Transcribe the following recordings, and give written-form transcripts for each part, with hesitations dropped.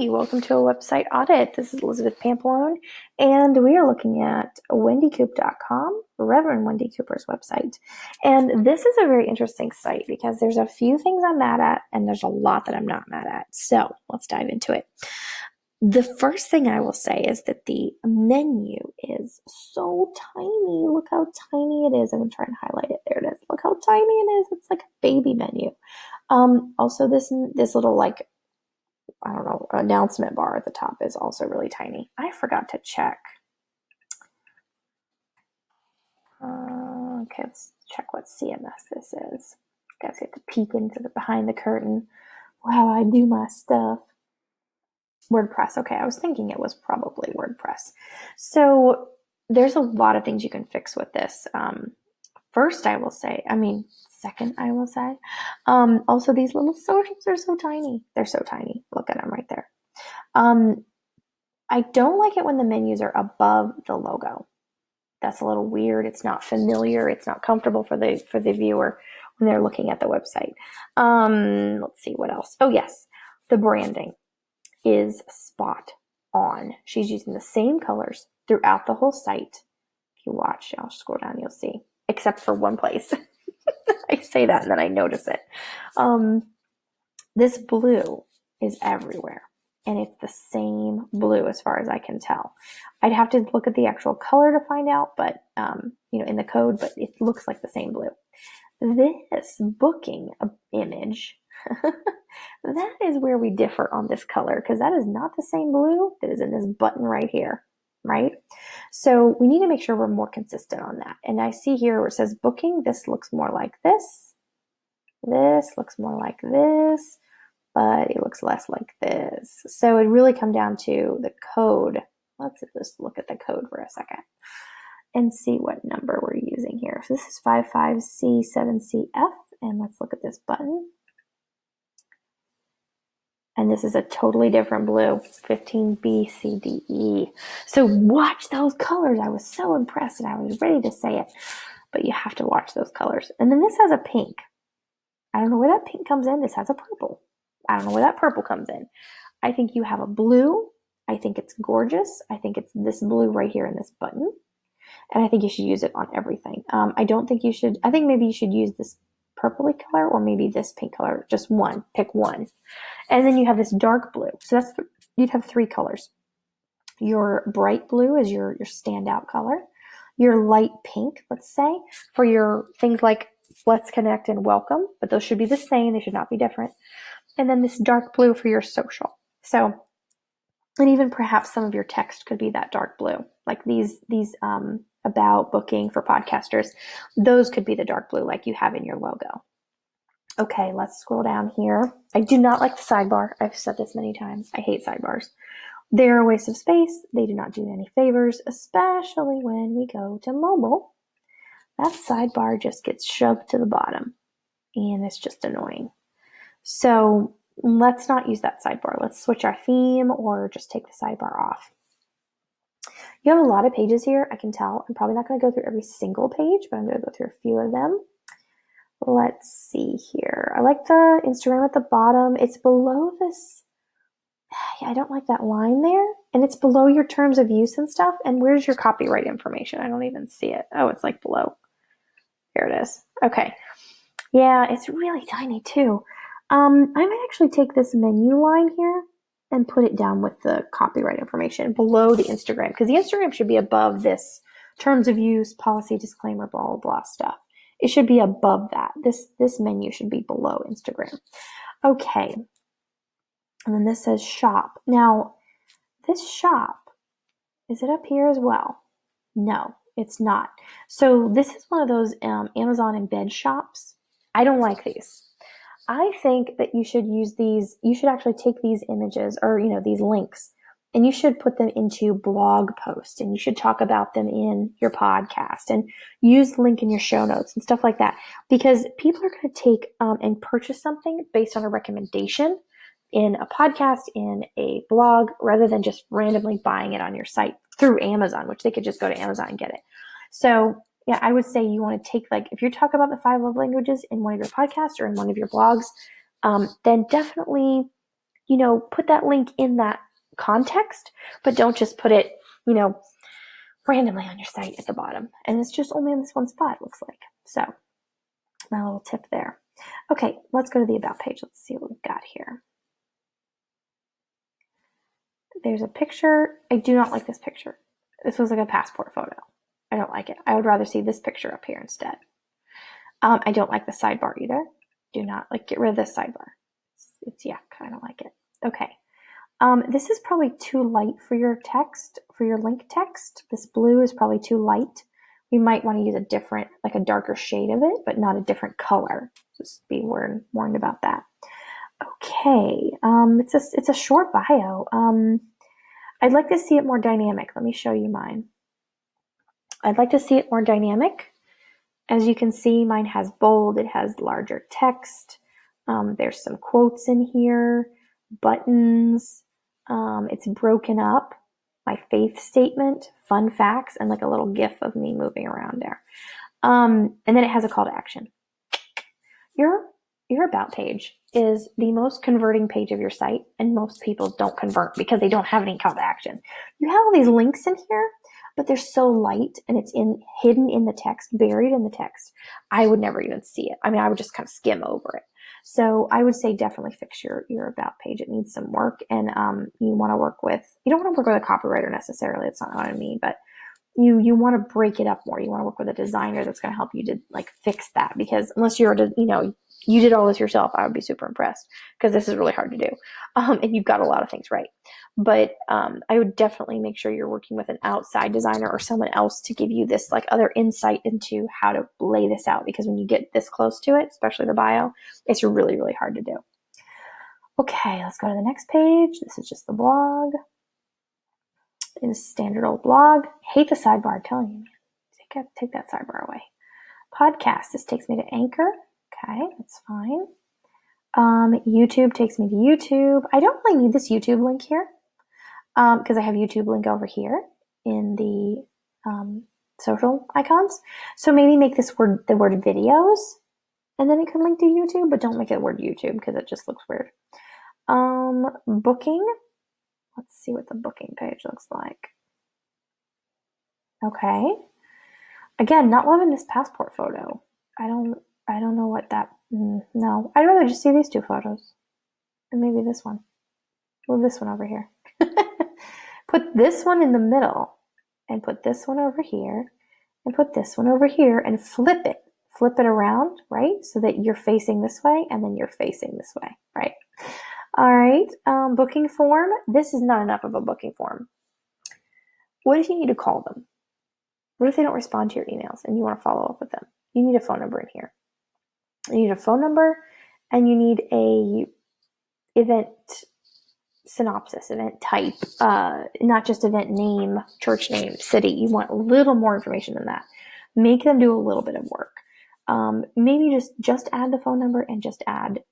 Hey, welcome to a website audit. This is Elizabeth Pampalone, and we are looking at wendycoop.com, Reverend Wendy Cooper's website. And this is a very interesting site because there's a few things I'm mad at, and there's a lot that I'm not mad at. So let's dive into it. The first thing I will say is that the menu is so tiny. Look how tiny it is. I'm going to try and highlight it. There it is. Look how tiny it is. It's like a baby menu. Also, this little announcement bar at the top is also really tiny. I forgot to check. Okay, let's check what CMS this is. Guys get to peek into the behind the curtain. Wow, I do my stuff. WordPress. Okay, I was thinking it was probably WordPress. So there's a lot of things you can fix with this. Second, I will say. Also, these little socials are so tiny. They're so tiny. Look at them right there. I don't like it when the menus are above the logo. That's a little weird. It's not familiar. It's not comfortable for the viewer when they're looking at the website. Let's see what else. Oh, yes. The branding is spot on. She's using the same colors throughout the whole site. If you watch, I'll scroll down, you'll see, except for one place. I say that and then I notice it. This blue is everywhere, and it's the same blue as far as I can tell. I'd have to look at the actual color to find out, but in the code, but it looks like the same blue. This booking image, that is where we differ on this color, because that is not the same blue that is in this button right here, right? So we need to make sure we're more consistent on that. And I see here where it says booking, this looks more like this. This looks more like this, but it looks less like this. So it really come down to the code. Let's just look at the code for a second and see what number we're using here. So this is 55C7CF, and let's look at this button. And this is a totally different blue, 15BCDE. So watch those colors. I was so impressed and I was ready to say it, but you have to watch those colors. And then this has a pink. I don't know where that pink comes in. This has a purple. I don't know where that purple comes in. I think you have a blue. I think it's gorgeous. I think it's this blue right here in this button. And I think you should use it on everything. I think maybe you should use this purpley color or maybe this pink color, just one, pick one. And then you have this dark blue. So you'd have three colors. Your bright blue is your standout color. Your light pink, let's say, for your things like let's connect and welcome, but those should be the same. They should not be different. And then this dark blue for your social. So, and even perhaps some of your text could be that dark blue, like these about booking for podcasters. Those could be the dark blue like you have in your logo. Okay, let's scroll down here. I do not like the sidebar. I've said this many times. I hate sidebars. They're a waste of space. They do not do any favors, especially when we go to mobile. That sidebar just gets shoved to the bottom, and it's just annoying. So let's not use that sidebar. Let's switch our theme or just take the sidebar off. You have a lot of pages here, I can tell. I'm probably not going to go through every single page, but I'm going to go through a few of them. Let's see here. I like the Instagram at the bottom. It's below this. I don't like that line there. And it's below your terms of use and stuff. And where's your copyright information? I don't even see it. Oh, it's like below. Here it is. Okay. Yeah, it's really tiny too. I might actually take this menu line here and put it down with the copyright information below the Instagram, because the Instagram should be above this terms of use, policy, disclaimer, blah, blah, blah stuff. It should be above that. This menu should be below Instagram. Okay. And then this says shop. Now, this shop, is it up here as well? No, it's not. So this is one of those Amazon embed shops. I don't like these. I think that you should use these. You should actually take these images or, these links, and you should put them into blog posts, and you should talk about them in your podcast and use the link in your show notes and stuff like that, because people are going to take and purchase something based on a recommendation in a podcast, in a blog, rather than just randomly buying it on your site through Amazon, which they could just go to Amazon and get it. So yeah, I would say you want to take, if you're talking about the 5 love languages in one of your podcasts or in one of your blogs, then definitely put that link in that context, but don't just put it, randomly on your site at the bottom. And it's just only in this one spot, it looks like. So my little tip there. Okay, let's go to the About page. Let's see what we've got here. There's a picture. I do not like this picture. This was like a passport photo. I don't like it. I would rather see this picture up here instead. I don't like the sidebar either. Do not get rid of this sidebar. It's yuck. I don't like it. Okay. This is probably too light for your text, for your link text. This blue is probably too light. We might want to use a different, like a darker shade of it, but not a different color. Just be warned about that. Okay. It's a short bio. I'd like to see it more dynamic. Let me show you mine. I'd like to see it more dynamic. As you can see, mine has bold. It has larger text. There's some quotes in here, buttons. It's broken up. My faith statement, fun facts, and like a little gif of me moving around there. And then it has a call to action. Your About page is the most converting page of your site, and most people don't convert because they don't have any call to action. You have all these links in here, but they're so light and it's hidden in the text, buried in the text. I would never even see it. I mean, I would just kind of skim over it. So I would say definitely fix your About page. It needs some work, and you don't want to work with a copywriter necessarily. It's not what I mean, but you want to break it up more. You want to work with a designer that's going to help you to fix that, because unless you did all this yourself, I would be super impressed, because this is really hard to do. And you've got a lot of things right. But I would definitely make sure you're working with an outside designer or someone else to give you this other insight into how to lay this out, because when you get this close to it, especially the bio, it's really, really hard to do. Okay, let's go to the next page. This is just the blog. In a standard old blog. Hate the sidebar, I'm telling you. Take that sidebar away. Podcast. This takes me to Anchor. Okay, that's fine. YouTube takes me to YouTube. I don't really need this YouTube link here, because I have YouTube link over here in the social icons. So maybe make the word videos, and then it can link to YouTube, but don't make it the word YouTube because it just looks weird. Booking. Let's see what the booking page looks like. Okay. Again, not loving this passport photo. I don't know what that, no. I'd rather just see these two photos. And maybe this one. Move this one over here. Put this one in the middle, and put this one over here, and put this one over here, and flip it. Flip it around, right? So that you're facing this way, and then you're facing this way, right? All right, booking form. This is not enough of a booking form. What if you need to call them? What if they don't respond to your emails and you want to follow up with them? You need a phone number in here. You need a phone number, and you need a event synopsis, event type, not just event name, church name, city. You want a little more information than that. Make them do a little bit of work. Maybe just add the phone number and just add,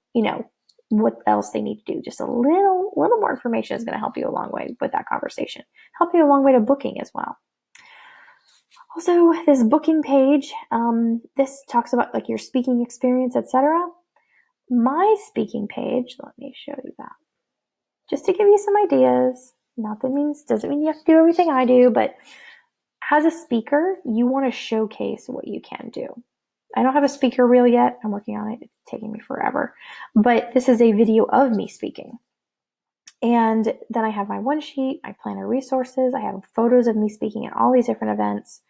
what else they need to do. Just a little more information is going to help you a long way with that conversation. Help you a long way to booking as well. Also, this booking page, this talks about your speaking experience, etc. My speaking page, let me show you that. Just to give you some ideas. Doesn't mean you have to do everything I do, but as a speaker, you want to showcase what you can do. I don't have a speaker reel yet. I'm working on it. It's taking me forever. But this is a video of me speaking. And then I have my one sheet, my planner resources. I have photos of me speaking at all these different events.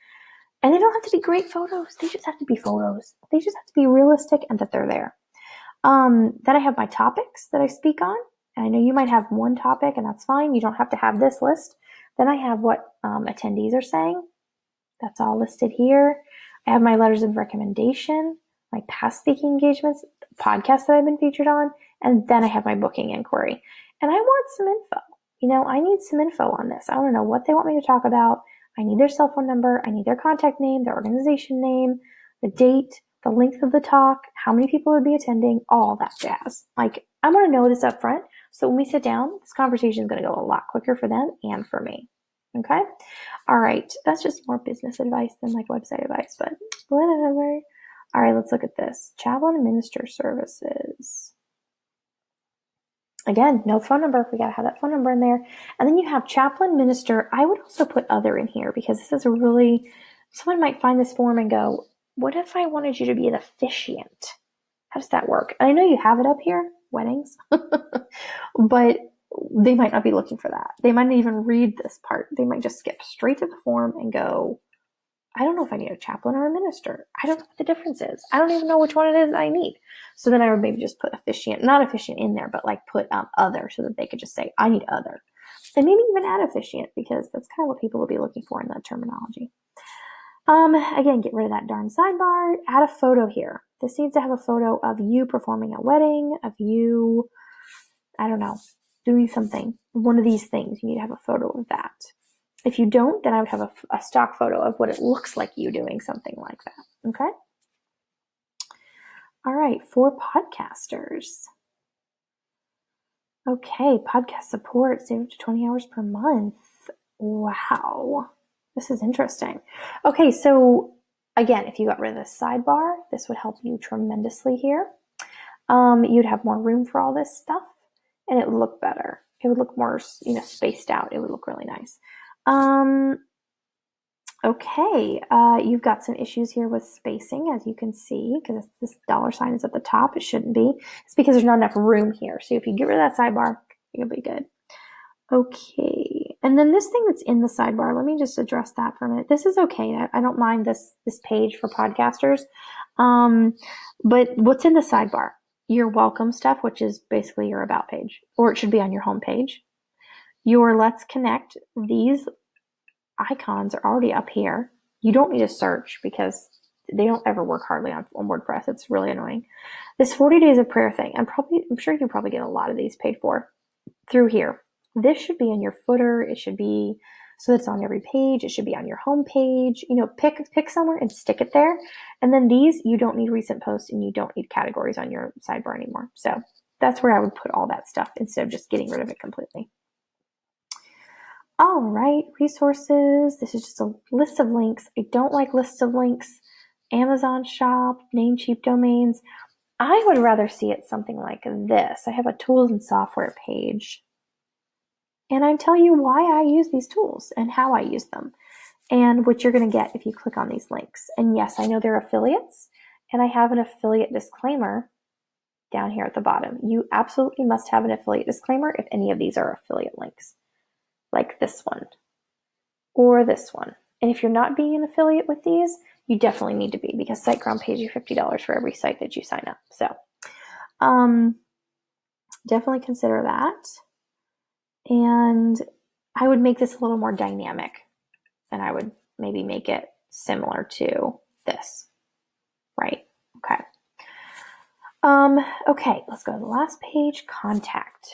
And they don't have to be great photos. They just have to be photos. They just have to be realistic and that they're there. Then I have my topics that I speak on. And I know you might have one topic, and that's fine. You don't have to have this list. Then I have what attendees are saying. That's all listed here. I have my letters of recommendation, my past speaking engagements, podcasts that I've been featured on, and then I have my booking inquiry. And I want some info. I need some info on this. I want to know what they want me to talk about. I need their cell phone number. I need their contact name, their organization name, the date, the length of the talk, how many people would be attending, all that jazz. I want to know this up front, so when we sit down, this conversation is going to go a lot quicker for them and for me. Okay? All right. That's just more business advice than website advice, but whatever. All right, let's look at this. Travel and Minister Services. Again, no phone number. We got to have that phone number in there. And then you have chaplain, minister. I would also put other in here because this is someone might find this form and go, what if I wanted you to be an officiant? How does that work? I know you have it up here, weddings, but they might not be looking for that. They might not even read this part. They might just skip straight to the form and go, I don't know if I need a chaplain or a minister. I don't know what the difference is. I don't even know which one it is I need. So then I would maybe just put officiant, not officiant in there, but like put other so that they could just say, I need other. And maybe even add officiant because that's kind of what people will be looking for in that terminology. Again, get rid of that darn sidebar. Add a photo here. This needs to have a photo of you performing a wedding, of you, I don't know, doing something. One of these things. You need to have a photo of that. If you don't, then I would have a stock photo of what it looks like you doing something like that. Okay? All right, for podcasters. Okay, podcast support, save up to 20 hours per month. Wow. This is interesting. Okay, so again, if you got rid of the sidebar, this would help you tremendously here. You'd have more room for all this stuff, and it would look better. It would look more, spaced out. It would look really nice. Okay, you've got some issues here with spacing, as you can see, because this $sign is at the top. It shouldn't be. It's because there's not enough room here. So if you get rid of that sidebar, you'll be good. Okay, and then this thing that's in the sidebar, let me just address that for a minute. This is okay. I don't mind this page for podcasters. But what's in the sidebar? Your welcome stuff, which is basically your about page, or it should be on your home page. Your Let's Connect, these icons are already up here. You don't need to search because they don't ever work hardly on WordPress. It's really annoying. This 40 days of prayer thing, I'm sure you probably get a lot of these paid for through here. This should be in your footer. It should be so it's on every page. It should be on your home page. Pick somewhere and stick it there. And then these, you don't need recent posts and you don't need categories on your sidebar anymore. So that's where I would put all that stuff instead of just getting rid of it completely. All right, resources. This is just a list of links. I don't like lists of links. Amazon shop, Namecheap domains. I would rather see it something like this. I have a tools and software page. And I tell you why I use these tools and how I use them and what you're going to get if you click on these links. And yes, I know they're affiliates, and I have an affiliate disclaimer down here at the bottom. You absolutely must have an affiliate disclaimer if any of these are affiliate links, like this one or this one. And if you're not being an affiliate with these, you definitely need to be, because SiteGround pays you $50 for every site that you sign up. So definitely consider that. And I would make this a little more dynamic, and I would maybe make it similar to this, right? Okay. Okay, let's go to the last page, contact.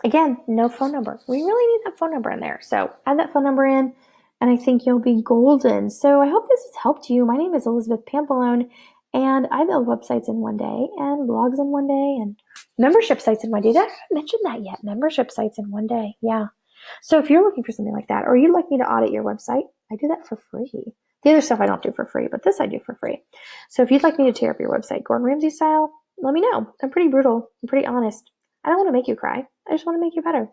Again, no phone number. We really need that phone number in there. So add that phone number in, and I think you'll be golden. So I hope this has helped you. My name is Elizabeth Pampalone, and I build websites in one day and blogs in one day and membership sites in one day. Did I mention that yet? Membership sites in one day. Yeah. So if you're looking for something like that, or you'd like me to audit your website, I do that for free. The other stuff I don't do for free, but this I do for free. So if you'd like me to tear up your website, Gordon Ramsay style, let me know. I'm pretty brutal. I'm pretty honest. I don't want to make you cry. I just want to make you better.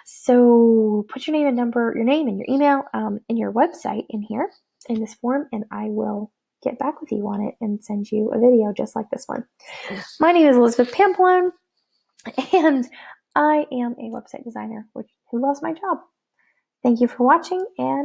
So put your name and your email, and your website in here in this form, and I will get back with you on it and send you a video just like this one. My name is Elizabeth Pampalone, and I am a website designer who loves my job. Thank you for watching, and